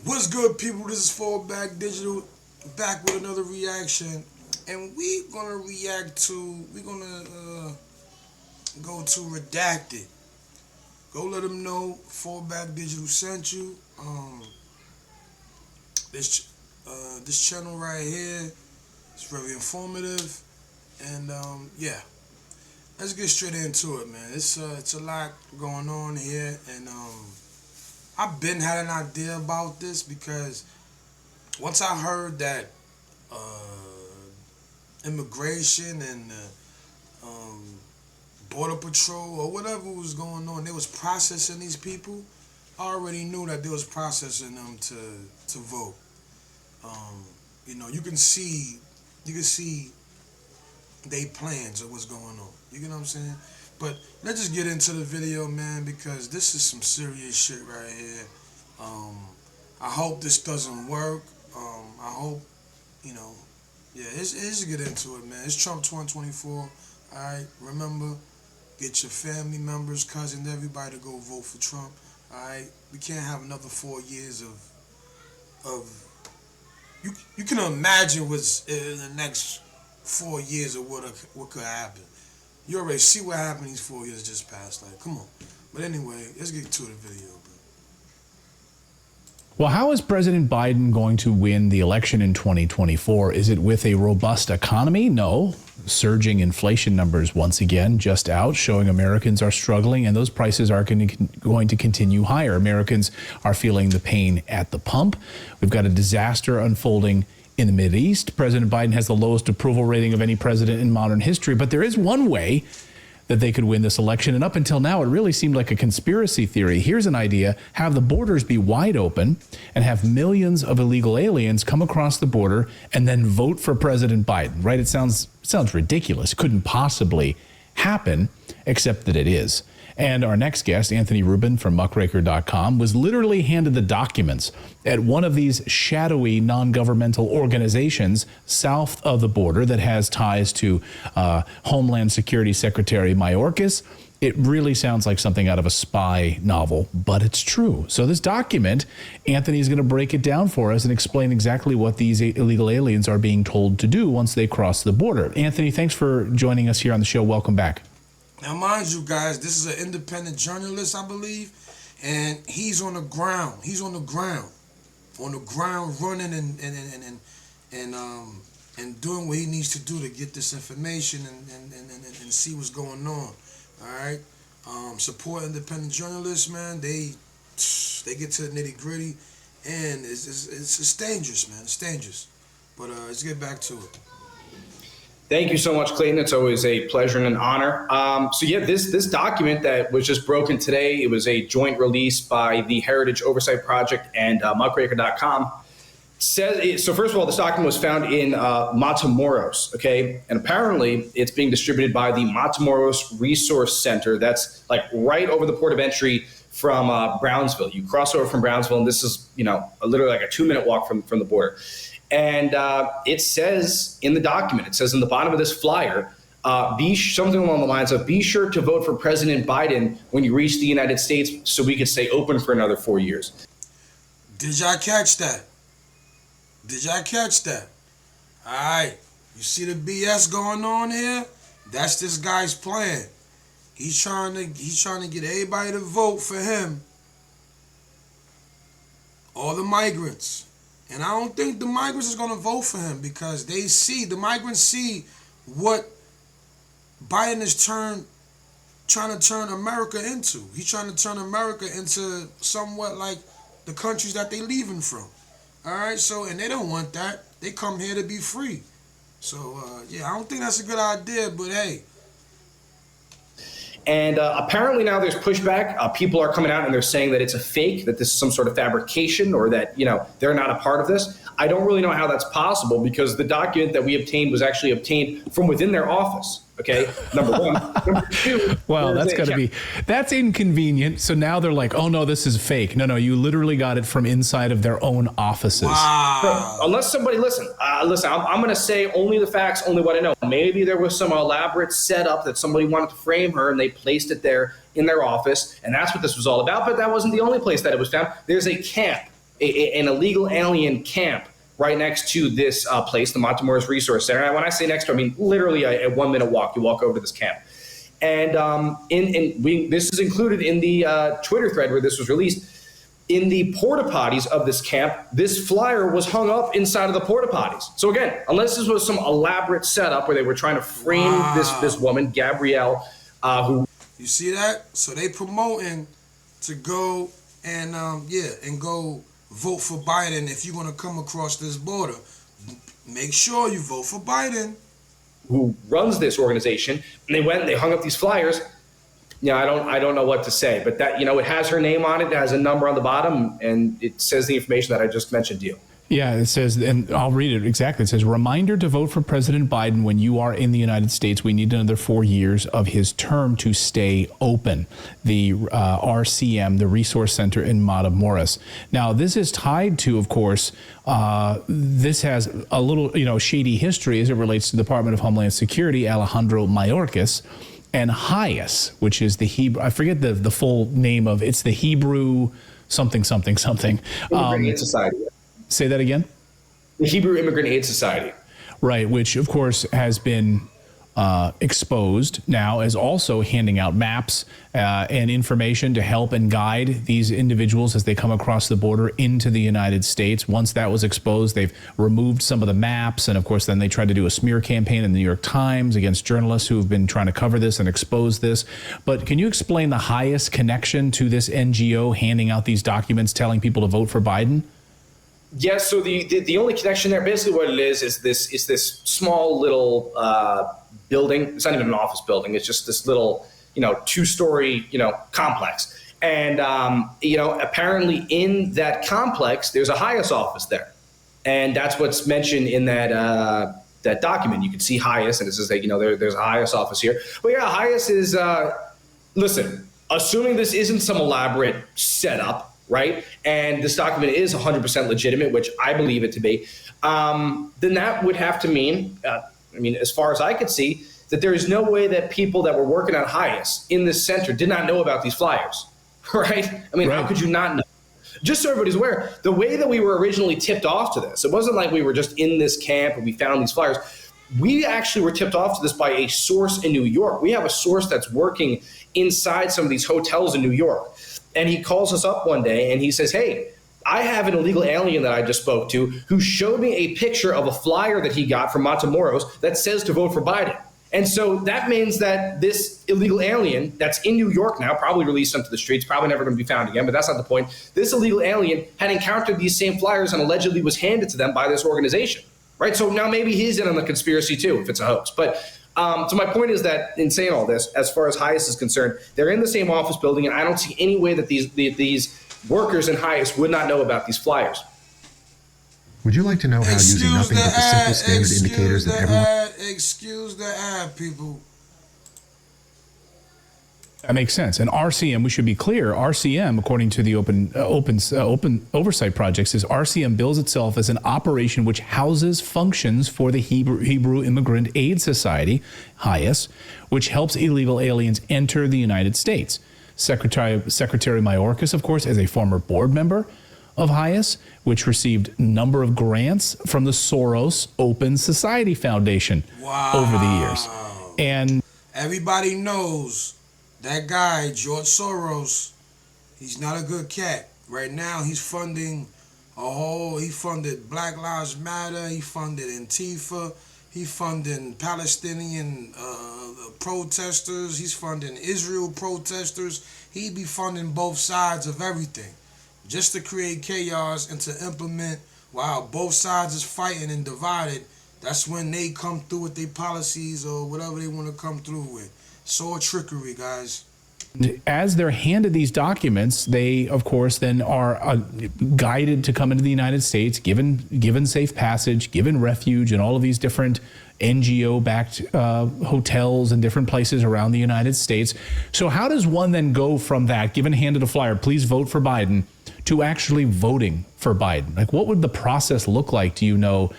What's good, people? This is Fallback Digital, back with another reaction, and we're gonna go to Redacted. Go let them know Fallback Digital sent you. This channel right here is very informative, and yeah, let's get straight into it, man. It's a lot going on here, and I've been had an idea about this because once I heard that immigration and border patrol or whatever was going on, they was processing these people. I already knew that they was processing them to vote. Um, you can see they plans of what's going on. You get what I'm saying? But let's just get into the video, man, because this is some serious shit right here. Um, I hope this doesn't work. I hope you know. Yeah, let's get into it, man. It's Trump 2024. All right, remember, get your family members, cousins, everybody to go vote for Trump. All right, we can't have another 4 years of you can imagine what's in the next 4 years of what could happen. You already see what happened these 4 years just passed. Like, come on. But anyway, let's get to the video, bro. Well, how is President Biden going to win the election in 2024? Is it with a robust economy? No. Surging inflation numbers once again just out, showing Americans are struggling, and those prices are going to continue higher. Americans are feeling the pain at the pump. We've got a disaster unfolding in the Mideast. President Biden has the lowest approval rating of any president in modern history, but there is one way that they could win this election. And up until now, it really seemed like a conspiracy theory. Here's an idea: have the borders be wide open and have millions of illegal aliens come across the border and then vote for President Biden, right? It sounds ridiculous. It couldn't possibly happen, except that it is. And our next guest, Anthony Rubin from muckraker.com, was literally handed the documents at one of these shadowy non-governmental organizations south of the border that has ties to Homeland Security Secretary Mayorkas. It really sounds like something out of a spy novel, but it's true. So this document, Anthony is going to break it down for us and explain exactly what these illegal aliens are being told to do once they cross the border. Anthony, thanks for joining us here on the show. Welcome back. Now, mind you, guys, this is an independent journalist, I believe, and he's on the ground. He's on the ground, running and doing what he needs to do to get this information and see what's going on. All right, support independent journalists, man. They get to the nitty gritty, and it's dangerous, man. It's dangerous. But let's get back to it. Thank you so much, Clayton. It's always a pleasure and an honor. This document that was just broken today, it was a joint release by the Heritage Oversight Project and muckraker.com. So first of all, this document was found in Matamoros, okay? And apparently it's being distributed by the Matamoros Resource Center. That's like right over the port of entry from Brownsville. You cross over from Brownsville, and this is, literally like a 2-minute walk from the border. And it says in the document, it says in the bottom of this flyer, something along the lines of, be sure to vote for President Biden when you reach the United States so we could stay open for another 4 years. Did y'all catch that? All right. You see the BS going on here? That's this guy's plan. He's trying to get everybody to vote for him. All the migrants. And I don't think the migrants is going to vote for him because the migrants see what Biden is trying to turn America into. He's trying to turn America into somewhat like the countries that they leaving from. All right, and they don't want that. They come here to be free. So, I don't think that's a good idea, but hey. And apparently now there's pushback. People are coming out and they're saying that it's a fake, that this is some sort of fabrication, or that, they're not a part of this. I don't really know how that's possible because the document that we obtained was actually obtained from within their office. Okay, number one. Number two. Well, that's inconvenient. So now they're like, oh no, this is fake. No, you literally got it from inside of their own offices. Wow. Unless somebody, listen, I'm going to say only the facts, only what I know. Maybe there was some elaborate setup that somebody wanted to frame her and they placed it there in their office. And that's what this was all about. But that wasn't the only place that it was found. There's a camp an illegal alien camp right next to this place, the Montemore's Resource Center. And when I say next to, I mean literally a 1 minute walk. You walk over to this camp. And this is included in the Twitter thread where this was released. In the porta potties of this camp, this flyer was hung up inside of the porta potties. So again, unless this was some elaborate setup where they were trying to frame this woman, Gabrielle, who... You see that? So they promoting to go and go vote for Biden if you're gonna come across this border. Make sure you vote for Biden. Who runs this organization? And they hung up these flyers. Yeah, I don't know what to say, but that, it has her name on it. It has a number on the bottom, and it says the information that I just mentioned to you. Yeah, it says, and I'll read it exactly. It says, reminder to vote for President Biden when you are in the United States. We need another 4 years of his term to stay open. The RCM, the Resource Center in Matamoros. Now, this is tied to, of course, this has a little, shady history as it relates to the Department of Homeland Security, Alejandro Mayorkas, and HIAS, which is the Hebrew, I forget the full name of, it's the Hebrew something. Immigrant Aid Society. Say that again? The Hebrew Immigrant Aid Society. Right, which of course has been exposed now as also handing out maps and information to help and guide these individuals as they come across the border into the United States. Once that was exposed, they've removed some of the maps, and of course then they tried to do a smear campaign in the New York Times against journalists who have been trying to cover this and expose this. But can you explain the highest connection to this NGO handing out these documents telling people to vote for Biden? Yes, so the only connection there, basically what it is this small little building. It's not even an office building. It's just this little, 2-story, complex. And, apparently in that complex, there's a HIAS office there. And that's what's mentioned in that document. You can see HIAS, and it says that, there's a HIAS office here. But yeah, HIAS is, listen, assuming this isn't some elaborate setup, right? And this document is 100% legitimate, which I believe it to be, then that would have to mean, as far as I could see, that there is no way that people that were working on HIAS in this center did not know about these flyers, right? Right. How could you not know? Just so everybody's aware, the way that we were originally tipped off to this, it wasn't like we were just in this camp and we found these flyers. We actually were tipped off to this by a source in New York. We have a source that's working inside some of these hotels in New York. And he calls us up one day and he says, hey, I have an illegal alien that I just spoke to who showed me a picture of a flyer that he got from Matamoros that says to vote for Biden. And so that means that this illegal alien that's in New York now, probably released onto the streets, probably never going to be found again, but that's not the point. This illegal alien had encountered these same flyers and allegedly was handed to them by this organization, right? So now maybe he's in on the conspiracy too, if it's a hoax. But so my point is that in saying all this, as far as HIAS is concerned, they're in the same office building, and I don't see any way that these workers in HIAS would not know about these flyers. Would you like to know how using nothing but the simple standard indicators that everyone... Excuse the ad, people. That makes sense. And RCM, we should be clear, RCM, according to the Open Oversight Project, says RCM bills itself as an operation which houses functions for the Hebrew Immigrant Aid Society, HIAS, which helps illegal aliens enter the United States. Secretary Mayorkas, of course, is a former board member of HIAS, which received a number of grants from the Soros Open Society Foundation over the years. And everybody knows that guy, George Soros, he's not a good cat. Right now, he's funding he funded Black Lives Matter, he funded Antifa, he funding Palestinian protesters, he's funding Israel protesters. He be funding both sides of everything just to create chaos and to implement while both sides is fighting and divided. That's when they come through with their policies or whatever they want to come through with. So trickery, guys. As they're handed these documents, they, of course, then are guided to come into the United States, given safe passage, given refuge, and all of these different NGO-backed hotels and different places around the United States. So how does one then go from that, given handed a flyer, please vote for Biden, to actually voting for Biden? Like, what would the process look like, do you know,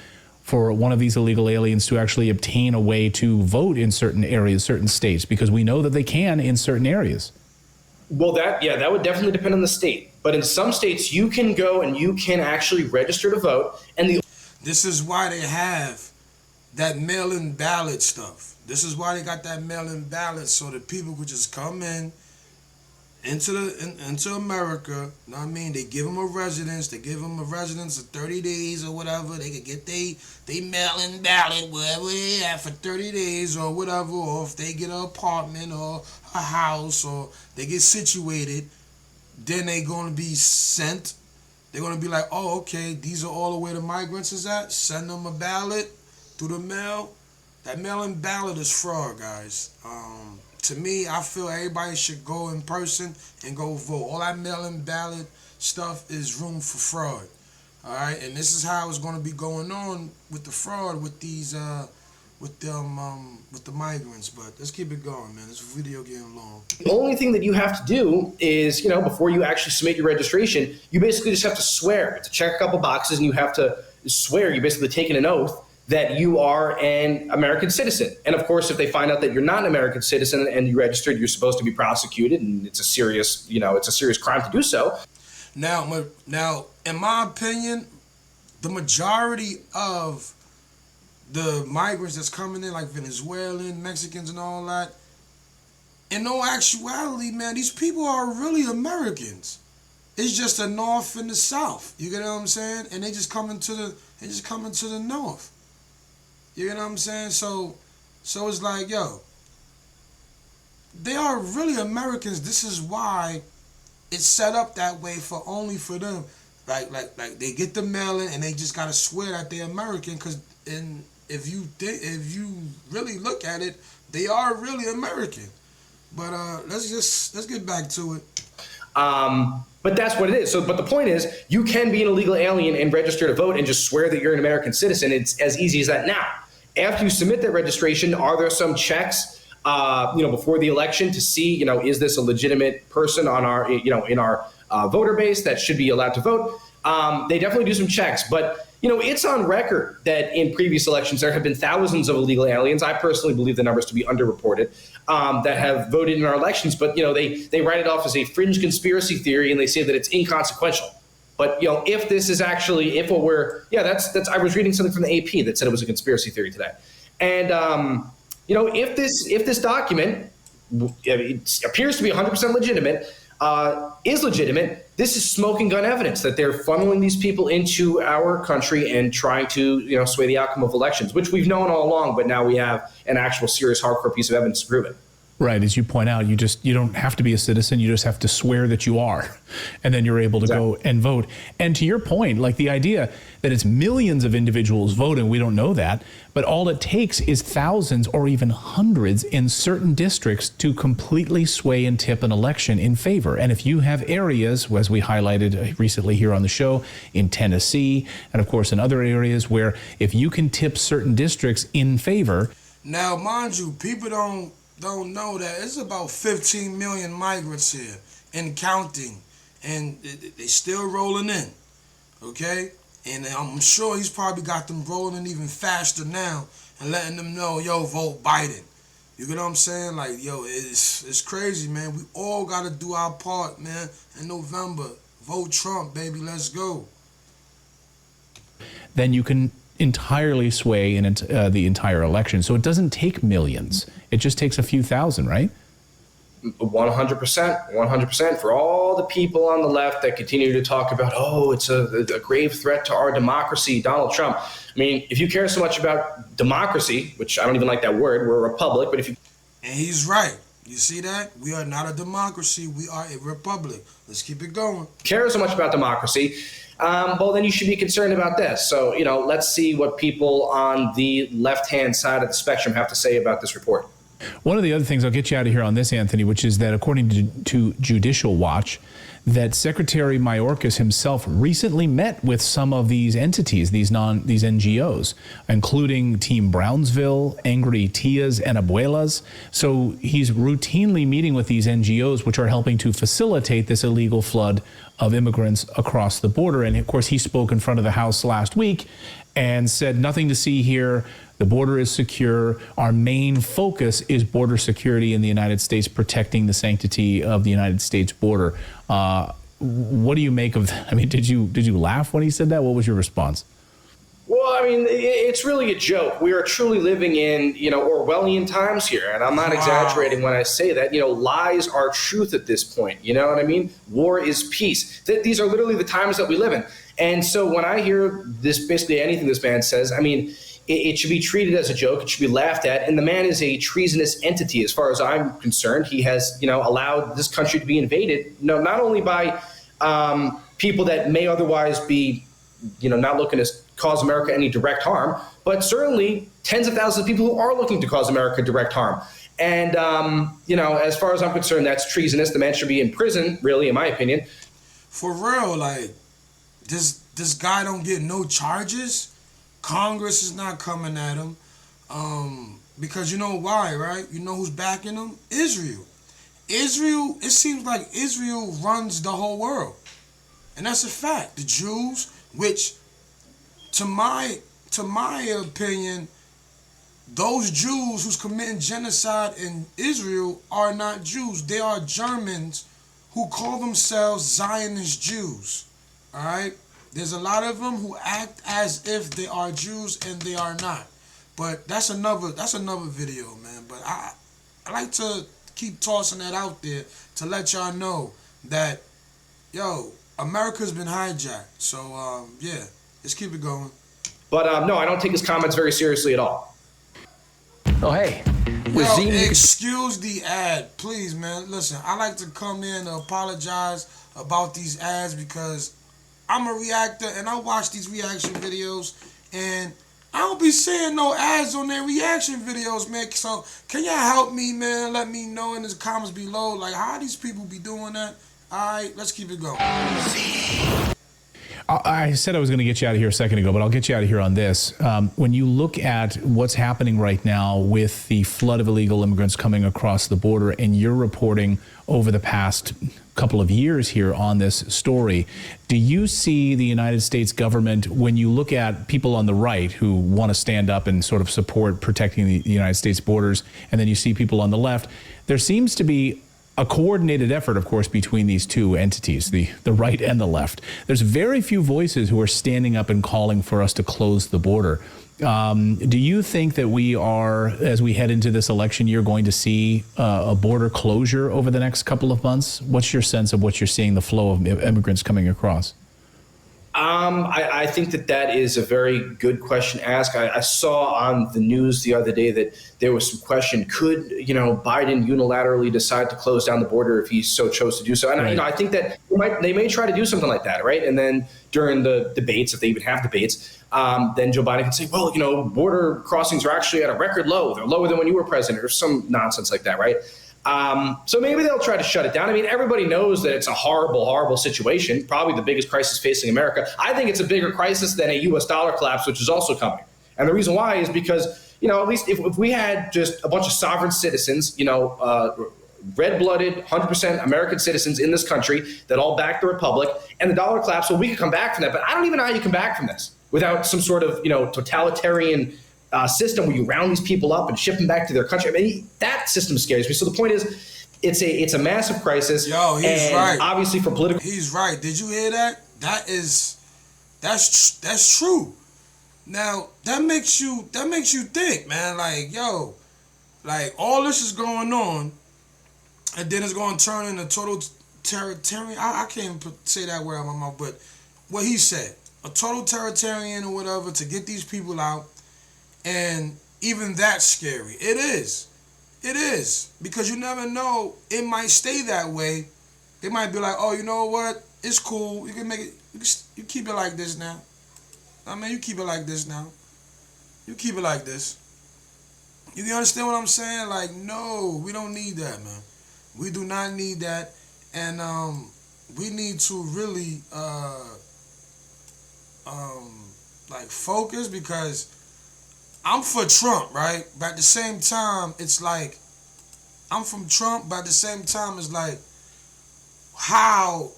for one of these illegal aliens to actually obtain a way to vote in certain areas, certain states? Because we know that they can in certain areas. Well, that would definitely depend on the state. But in some states, you can go and you can actually register to vote. And this is why they have that mail-in ballot stuff. This is why they got that mail-in ballot, so that people could just come into America. You know what I mean? They give them a residence. They give them a residence of 30 days or whatever. They could get they mail-in ballot wherever they at for 30 days or whatever. Or if they get an apartment or a house or they get situated, then they gonna be sent. They're gonna be like, oh, okay, these are all the way the migrants is at. Send them a ballot through the mail. That mail-in ballot is fraud, guys. To me, I feel everybody should go in person and go vote. All that mail-in ballot stuff is room for fraud. All right, and this is how it's going to be going on with the fraud with these, with the migrants. But let's keep it going, man. This video getting long. The only thing that you have to do is, before you actually submit your registration, you basically just have to swear to check a couple boxes, and you have to swear. You're basically taking an oath that you are an American citizen. And of course, if they find out that you're not an American citizen and you registered, you're supposed to be prosecuted, and it's a serious, it's a serious crime to do so. Now, in my opinion, the majority of the migrants that's coming in, like Venezuelan, Mexicans and all that, in no actuality, man, these people are really Americans. It's just the North and the South. You get what I'm saying? And they just coming to the North. You know what I'm saying? So it's like, yo, they are really Americans. This is why it's set up that way only for them. Like they get the mail-in and they just gotta swear that they're American. If you really look at it, they are really American. But let's get back to it. But that's what it is. But the point is, you can be an illegal alien and register to vote and just swear that you're an American citizen. It's as easy as that. Now, after you submit that registration, are there some checks, before the election to see, is this a legitimate person on our, in our voter base that should be allowed to vote? They definitely do some checks, but it's on record that in previous elections there have been thousands of illegal aliens. I personally believe the numbers to be underreported, that have voted in our elections. But they write it off as a fringe conspiracy theory, and they say that it's inconsequential. But if this is actually, I was reading something from the AP that said it was a conspiracy theory today, and if this document it appears to be 100% legitimate, is legitimate, this is smoking gun evidence that they're funneling these people into our country and trying to, sway the outcome of elections, which we've known all along, but now we have an actual serious hardcore piece of evidence to prove it. Right. As you point out, you don't have to be a citizen. You just have to swear that you are, and then you're able to go and vote. And to your point, like the idea that it's millions of individuals voting, we don't know that, but all it takes is thousands or even hundreds in certain districts to completely sway and tip an election in favor. And if you have areas, as we highlighted recently here on the show, in Tennessee, and of course in other areas where if you can tip certain districts in favor. Now, mind you, people don't know that it's about 15 million migrants here and counting, and they still rolling in, okay? And I'm sure he's probably got them rolling in even faster now and letting them know, yo, vote Biden. You get what I'm saying? Like, yo, it's crazy, man. We all got to do our part, man, in November. Vote Trump, baby. Let's go. Then you can entirely sway the entire election. So it doesn't take millions. It just takes a few thousand, right? 100%. For all the people on the left that continue to talk about, it's a grave threat to our democracy, Donald Trump. I mean, if you care so much about democracy, which I don't even like that word, we're a republic, but if you... And he's right. You see that? We are not a democracy. We are a republic. Let's keep it going. Care so much about democracy, well, then you should be concerned about this. So, let's see what people on the left-hand side of the spectrum have to say about this report. One of the other things, I'll get you out of here on this, Anthony, which is that according to Judicial Watch, that Secretary Mayorkas himself recently met with some of these entities, these NGOs, including Team Brownsville, Angry Tias, and Abuelas. So he's routinely meeting with these NGOs, which are helping to facilitate this illegal flood of immigrants across the border. And of course, he spoke in front of the House last week and said, nothing to see here. The border is secure. Our main focus is border security in the United States, protecting the sanctity of the United States border. what do you make of that? I mean, did you laugh when he said that? What was your response? Well, I mean, it's really a joke. We are truly living in, Orwellian times here. And I'm not exaggerating when I say that. Lies are truth at this point. You know what I mean? War is peace. These are literally the times that we live in. And so when I hear this, basically anything this man says, I mean, it should be treated as a joke. It should be laughed at. And the man is a treasonous entity as far as I'm concerned. He has, allowed this country to be invaded, not only by people that may otherwise be, not looking to cause America any direct harm, but certainly tens of thousands of people who are looking to cause America direct harm. And, as far as I'm concerned, that's treasonous. The man should be in prison, really, in my opinion. For real, like, this guy don't get no charges. Congress is not coming at him. Because you know why, right? You know who's backing him? Israel. Israel, it seems like Israel runs the whole world. And that's a fact. The Jews, which to my opinion, those Jews who's committing genocide in Israel are not Jews. They are Germans who call themselves Zionist Jews. All right? There's a lot of them who act as if they are Jews and they are not. But that's another video, man. But I like to keep tossing that out there to let y'all know that, America's been hijacked. So, yeah, let's keep it going. But, no, I don't take his comments very seriously at all. Oh, hey. Excuse the ad. Please, man. Listen, I like to come in and apologize about these ads because I'm a reactor and I watch these reaction videos and I don't be seeing no ads on their reaction videos, man. So can y'all help me, man? Let me know in the comments below, like, how these people be doing that? All right, let's keep it going. I said I was going to get you out of here a second ago, but I'll get you out of here on this. When you look at what's happening right now with the flood of illegal immigrants coming across the border, and you're reporting over the past couple of years here on this story, do you see the United States government, when you look at people on the right who want to stand up and sort of support protecting the United States borders, and then you see people on the left, there seems to be a coordinated effort, of course, between these two entities, the right and the left. There's very few voices who are standing up and calling for us to close the border. Do you think that we are, as we head into this election year, going to see a border closure over the next couple of months? What's your sense of what you're seeing, the flow of immigrants coming across? I think that is a very good question to ask. I saw on the news the other day that there was some question, could, Biden unilaterally decide to close down the border if he so chose to do so? And right. I think that they may try to do something like that, right? And then during the debates, if they even have debates, then Joe Biden can say, well, border crossings are actually at a record low. They're lower than when you were president, or some nonsense like that, right? So maybe they'll try to shut it down. I mean, everybody knows that it's a horrible, horrible situation, probably the biggest crisis facing America. I think it's a bigger crisis than a U.S. dollar collapse, which is also coming. And the reason why is because, at least if we had just a bunch of sovereign citizens, red-blooded, 100% American citizens in this country that all back the republic, and the dollar collapse, well, we could come back from that. But I don't even know how you come back from this without some sort of, totalitarian system where you round these people up and ship them back to their country. I mean, that system scares me. So the point is, it's a massive crisis. Yo, he's right. Obviously, for political. He's right. Did you hear that? That's true. Now that makes you think, man. Like, all this is going on, and then it's going to turn into total totalitarian. I can't even say that word out of my mouth, but what he said, a total totalitarian or whatever, to get these people out. And even that's scary. It is. Because you never know. It might stay that way. They might be like, oh, you know what? It's cool. You can make it. You keep it like this now. You keep it like this now. You keep it like this. You understand what I'm saying? Like, no, we don't need that, man. We do not need that. And we need to really focus, because I'm for Trump, right? But at the same time, it's like, I'm from Trump, but at the same time, it's like, how,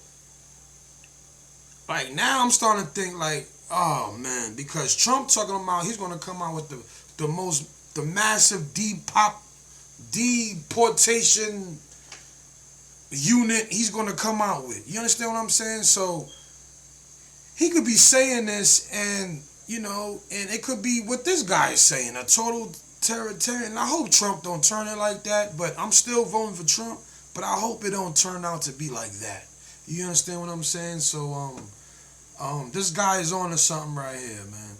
like, now I'm starting to think like, oh man, because Trump talking about he's going to come out with the massive deportation unit he's going to come out with. You understand what I'm saying? So he could be saying this, and and it could be what this guy is saying, a total terror. I hope Trump don't turn it like that, but I'm still voting for Trump. But I hope it don't turn out to be like that. You understand what I'm saying? So this guy is on to something right here, man.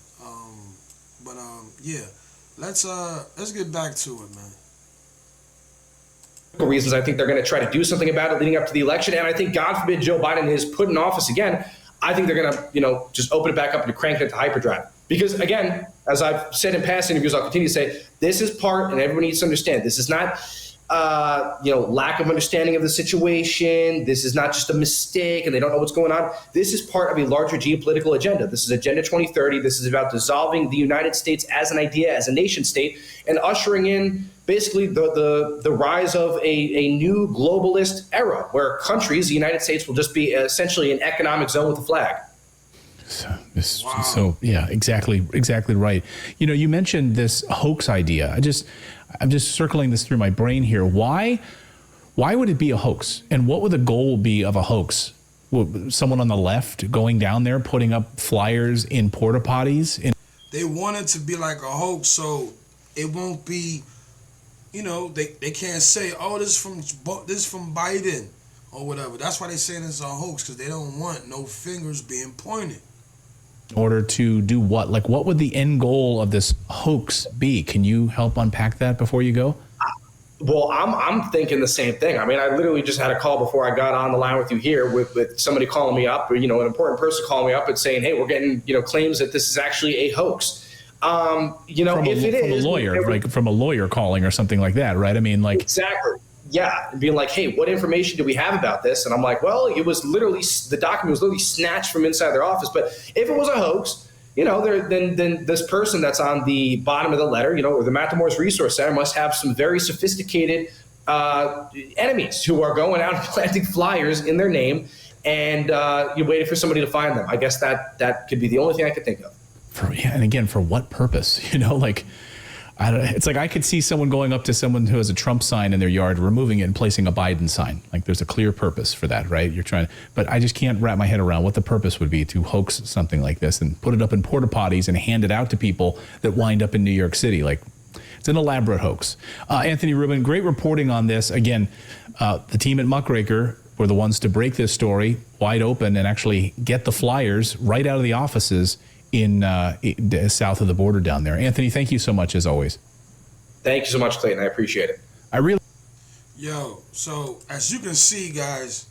Yeah, let's get back to it, man. Reasons I think they're going to try to do something about it leading up to the election, and I think, God forbid, Joe Biden is put in office again. I think they're going to, just open it back up and crank it to hyperdrive. Because again, as I've said in past interviews, I'll continue to say, this is part, and everyone needs to understand, this is not, lack of understanding of the situation. This is not just a mistake and they don't know what's going on. This is part of a larger geopolitical agenda. This is Agenda 2030. This is about dissolving the United States as an idea, as a nation state, and ushering in basically the rise of a new globalist era where countries, the United States, will just be essentially an economic zone with a flag. So yeah, exactly right. You mentioned this hoax idea. I'm just circling this through my brain here. Why would it be a hoax? And what would the goal be of a hoax? Someone on the left going down there putting up flyers in porta potties? They want it to be like a hoax, so it won't be. They can't say, "Oh, this from Biden," or whatever. That's why they saying it's a hoax, because they don't want no fingers being pointed. In order to do what? Like, what would the end goal of this hoax be? Can you help unpack that before you go? Well, I'm thinking the same thing. I mean, I literally just had a call before I got on the line with you here with somebody calling me up, or, an important person calling me up and saying, "Hey, we're getting, claims that this is actually a hoax." From a lawyer calling or something like that, right? I mean, like, exactly. Yeah, being like, "Hey, what information do we have about this?" And I'm like, "Well, the document was literally snatched from inside their office. But if it was a hoax, then this person that's on the bottom of the letter, or the Matamores Resource Center must have some very sophisticated enemies who are going out and planting flyers in their name, and you're waiting for somebody to find them." I guess that could be the only thing I could think of. And again, for what purpose? It's like I could see someone going up to someone who has a Trump sign in their yard, removing it and placing a Biden sign. Like, there's a clear purpose for that, right? But I just can't wrap my head around what the purpose would be to hoax something like this and put it up in porta potties and hand it out to people that wind up in New York City. Like, it's an elaborate hoax. Anthony Rubin, great reporting on this. Again, the team at Muckraker were the ones to break this story wide open and actually get the flyers right out of the offices in south of the border down there. Anthony, thank you so much, as always. Thank you so much, Clayton. I appreciate it. So as you can see, guys,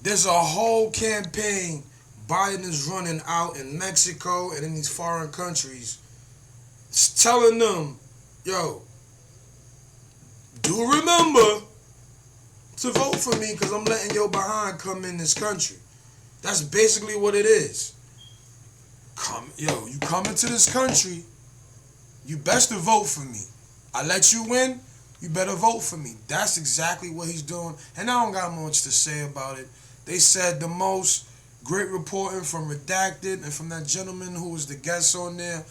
there's a whole campaign Biden is running out in Mexico and in these foreign countries. It's telling them, do remember to vote for me, because I'm letting your behind come in this country. That's basically what it is. You come into this country, you best to vote for me. I let you win, you better vote for me. That's exactly what he's doing, and I don't got much to say about it. They said the most. Great reporting from Redacted and from that gentleman who was the guest on there.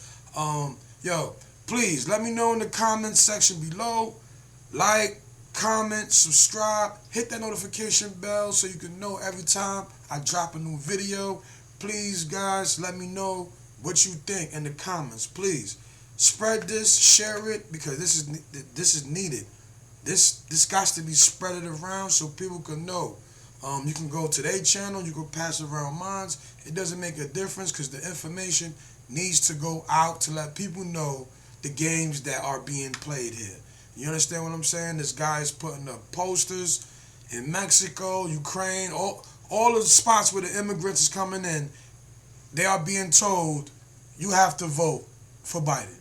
Please let me know in the comments section below. Like, comment, subscribe, hit that notification bell so you can know every time I drop a new video. Please, guys, let me know what you think in the comments. Please spread this, share it, because this is needed. This got to be spread around so people can know. You can go to their channel, you can pass around mine. It doesn't make a difference, because the information needs to go out to let people know the games that are being played here. You understand what I'm saying? This guy is putting up posters in Mexico, Ukraine, all of the spots where the immigrants is coming in. They are being told, you have to vote for Biden.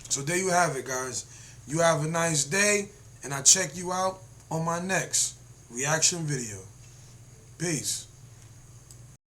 So there you have it, guys. You have a nice day, and I'll check you out on my next reaction video. Peace.